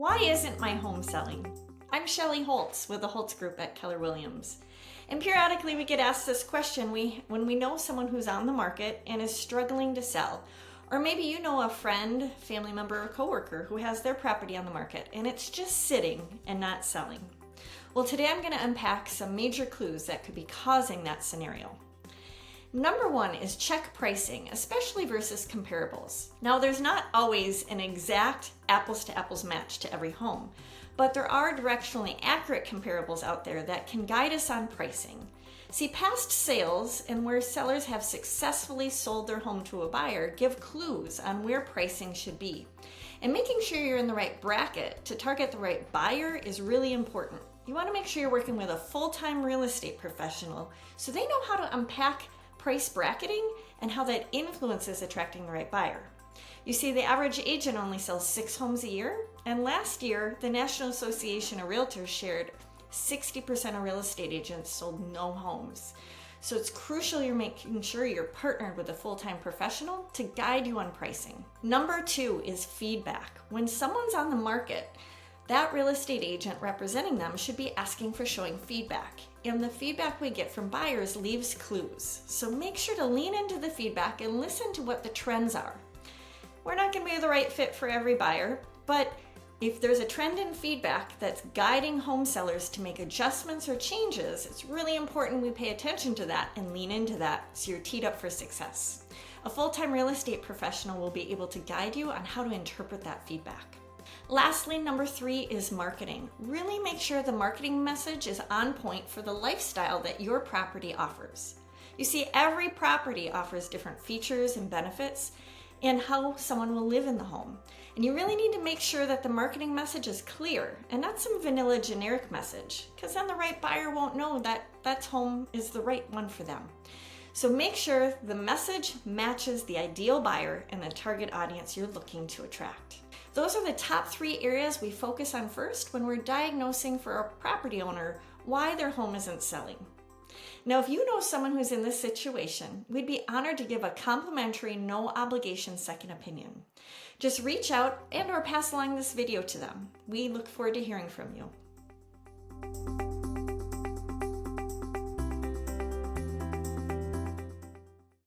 Why isn't my home selling? I'm Shelley Holtz with the Holz Group at Keller Williams. And periodically we get asked this question when we know someone who's on the market and is struggling to sell. Or maybe you know a friend, family member, or coworker who has their property on the market and it's just sitting and not selling. Well, today I'm going to unpack some major clues that could be causing that scenario. Number one is check pricing, especially versus comparables. Now, there's not always an exact apples to apples match to every home, but there are directionally accurate comparables out there that can guide us on pricing. See, past sales and where sellers have successfully sold their home to a buyer give clues on where pricing should be. And making sure you're in the right bracket to target the right buyer is really important. You want to make sure you're working with a full-time real estate professional so they know how to unpack price bracketing and how that influences attracting the right buyer. You see, the average agent only sells 6 homes a year, and last year, the National Association of Realtors shared 60% of real estate agents sold no homes. So it's crucial you're making sure you're partnered with a full-time professional to guide you on pricing. Number 2 is feedback. When someone's on the market, that real estate agent representing them should be asking for showing feedback. And the feedback we get from buyers leaves clues. So make sure to lean into the feedback and listen to what the trends are. We're not going to be the right fit for every buyer, but if there's a trend in feedback that's guiding home sellers to make adjustments or changes, it's really important we pay attention to that and lean into that so you're teed up for success. A full-time real estate professional will be able to guide you on how to interpret that feedback. Lastly, number 3 is marketing. Really make sure the marketing message is on point for the lifestyle that your property offers. You see, every property offers different features and benefits and how someone will live in the home. And you really need to make sure that the marketing message is clear and not some vanilla generic message, because then the right buyer won't know that home is the right one for them. So make sure the message matches the ideal buyer and the target audience you're looking to attract. Those are the top 3 areas we focus on first when we're diagnosing for a property owner why their home isn't selling. Now, if you know someone who's in this situation, we'd be honored to give a complimentary, no obligation second opinion. Just reach out and/or pass along this video to them. We look forward to hearing from you.